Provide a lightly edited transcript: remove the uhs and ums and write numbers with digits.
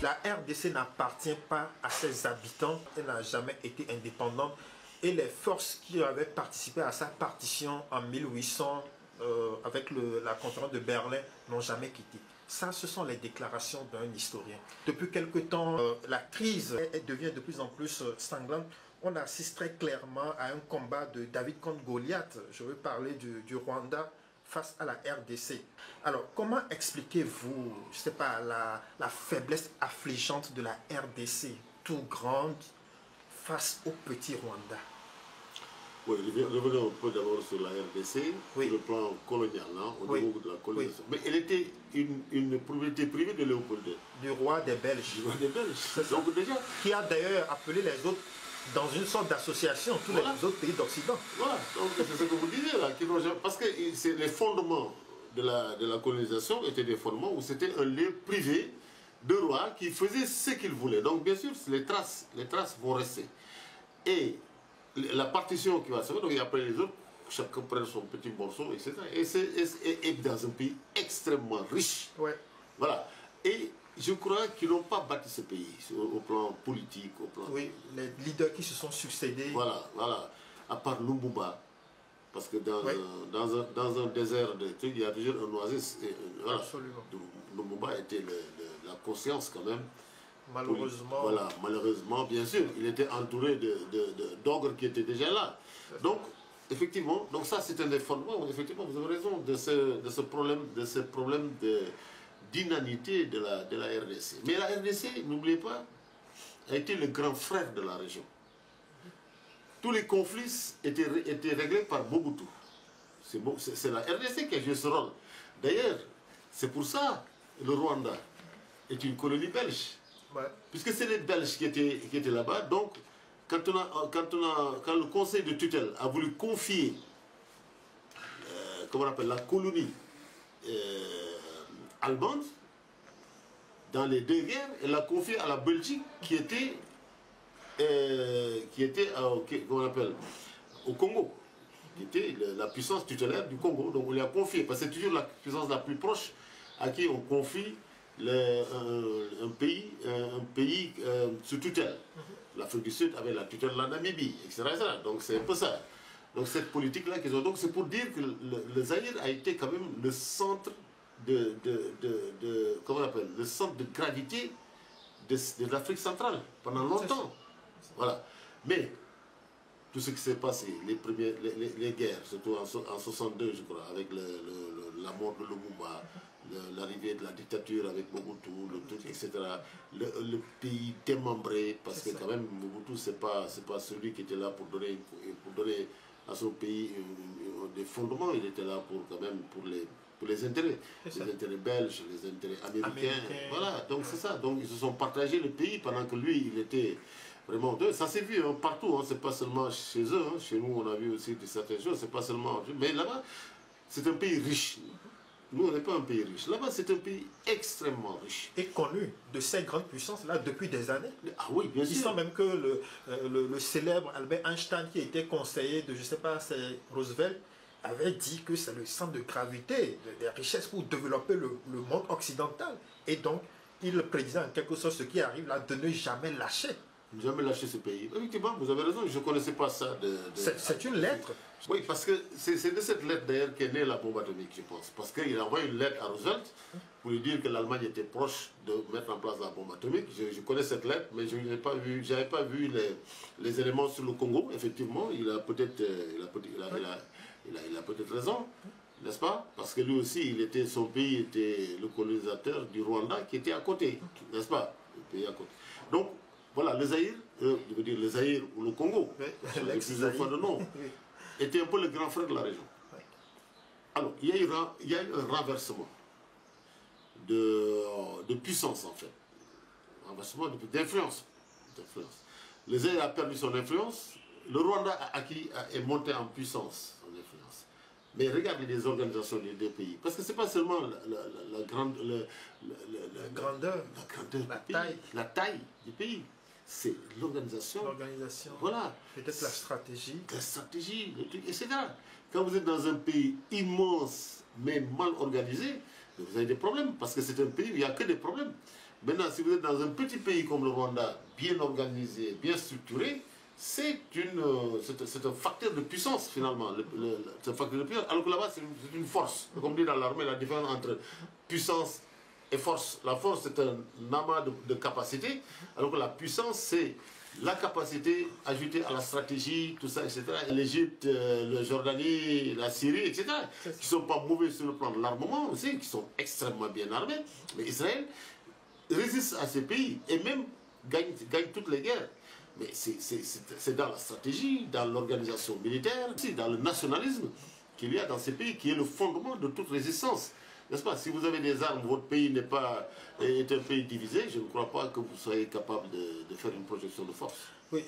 La RDC n'appartient pas à ses habitants, elle n'a jamais été indépendante et les forces qui avaient participé à sa partition en 1800 avec la conférence de Berlin n'ont jamais quitté. Ça, ce sont les déclarations d'un historien. Depuis quelque temps, la crise devient de plus en plus sanglante. On assiste très clairement à un combat de David contre Goliath. Je veux parler du Rwanda face à la RDC. Alors, comment expliquez-vous, je ne sais pas, la faiblesse affligeante de la RDC, tout grande, face au petit Rwanda? Oui, revenons un peu d'abord sur la RDC, oui, sur le plan colonial, hein, au oui, niveau de la colonisation. Oui. Mais elle était une propriété privée de Léopold II. Du roi des Belges. Du roi des Belges. Donc déjà, qui a d'ailleurs appelé les autres dans une sorte d'association, tous les autres pays d'Occident. Voilà, donc c'est ce que vous disiez là. Parce que les fondements de la colonisation étaient des fondements où c'était un lieu privé de roi qui faisait ce qu'il voulait. Donc bien sûr, les traces vont rester. Et la partition qui va se faire, donc après les autres, chacun prend son petit morceau, etc. Et dans un pays extrêmement riche. Ouais. Voilà. Et je crois qu'ils n'ont pas bâti ce pays au plan politique, au plan... Oui, les leaders qui se sont succédés. Voilà, voilà. À part Lumumba, parce que dans un désert de trucs, il y a toujours un oasis. Voilà. Absolument. Lumumba était la conscience quand même. Malheureusement. Voilà, malheureusement, bien sûr. Il était entouré d'ogres qui étaient déjà là. Donc, effectivement, donc ça c'est un des fondements. Effectivement, vous avez raison de ce problème d'inanité de la RDC. Mais la RDC, n'oubliez pas, a été le grand frère de la région. Tous les conflits étaient réglés par Mobutu. C'est la RDC qui a joué ce rôle. D'ailleurs, c'est pour ça que le Rwanda est une colonie belge. Ouais. Puisque c'est les Belges qui étaient là-bas. Donc, quand le conseil de tutelle a voulu confier comment on appelle, la colonie allemande, dans les deux guerres, elle l'a confiée à la Belgique qui était comment on appelle, au Congo, qui était la puissance tutélaire du Congo. Donc on lui a confié, parce que c'est toujours la puissance la plus proche à qui on confie un pays sous tutelle. L'Afrique du Sud avait la tutelle de la Namibie, etc. Donc c'est un peu ça. Donc cette politique-là qu'ils ont. Donc c'est pour dire que le Zaïre a été quand même le centre comment on appelle, le centre de gravité de l'Afrique centrale pendant longtemps. Voilà. Mais tout ce qui s'est passé, les guerres, surtout en 62, je crois, avec la mort de Lumumba, l'arrivée de la dictature avec Mobutu, le truc, etc. Le pays démembré, parce que quand même Mobutu, c'est pas celui qui était là pour donner à son pays des fondements. Il était là pour quand même pour les intérêts, les intérêts belges, les intérêts américains. Voilà, donc c'est ça. Donc ils se sont partagés le pays pendant que lui, il était vraiment deux. Ça s'est vu hein, partout, hein. C'est pas seulement chez eux, hein. Chez nous on a vu aussi certaines choses, c'est pas seulement... Mais là-bas, c'est un pays riche. Nous, on n'est pas un pays riche. Là-bas, c'est un pays extrêmement riche. Et connu de ces grandes puissances là depuis des années. Ah oui, bien sûr. Il semble même que le célèbre Albert Einstein, qui était conseiller de, je ne sais pas, c'est Roosevelt, avait dit que c'est le centre de gravité des richesses pour développer le monde occidental. Et donc, il prédisait en quelque sorte ce qui arrive là, de ne jamais lâcher. Jamais lâcher ce pays. Effectivement, vous avez raison, je ne connaissais pas ça. C'est une lettre. Oui, parce que c'est de cette lettre d'ailleurs qu'est née la bombe atomique, je pense. Parce qu'il a envoyé une lettre à Roosevelt pour lui dire que l'Allemagne était proche de mettre en place la bombe atomique. Je connais cette lettre, mais je n'avais pas vu les éléments sur le Congo. Effectivement, il a peut-être raison, n'est-ce pas? Parce que lui aussi, son pays était le colonisateur du Rwanda qui était à côté, n'est-ce pas? Le pays à côté. Donc, voilà, le Zaïre, je veux dire le Zaïre ou le Congo, plusieurs fois de nom, était un peu le grand frère de la région. Alors, il y a eu un renversement de puissance, en fait. Un renversement d'influence. Le Zaïre a perdu son influence, le Rwanda est monté en puissance, en influence. Mais regardez les organisations des deux pays. Parce que ce n'est pas seulement la grandeur, la taille du pays. C'est l'organisation. L'organisation. Voilà. Peut-être la stratégie. La stratégie, le truc, etc. Quand vous êtes dans un pays immense, mais mal organisé, vous avez des problèmes. Parce que c'est un pays où il n'y a que des problèmes. Maintenant, si vous êtes dans un petit pays comme le Rwanda, bien organisé, bien structuré, c'est un facteur de puissance finalement. C'est un facteur de puissance. Alors que là-bas, c'est une force. Comme dit dans l'armée, la différence entre puissance et force. La force, c'est un amas de capacités, alors que la puissance, c'est la capacité ajoutée à la stratégie, tout ça, etc. L'Égypte, le Jordanie, la Syrie, etc. Qui ne sont pas mauvais sur le plan de l'armement aussi, qui sont extrêmement bien armés. Mais Israël résiste à ces pays et même gagne toutes les guerres. Mais c'est dans la stratégie, dans l'organisation militaire, aussi dans le nationalisme qu'il y a dans ces pays, qui est le fondement de toute résistance. N'est-ce pas? Si vous avez des armes, votre pays est un pays divisé, je ne crois pas que vous soyez capable de faire une projection de force. Oui.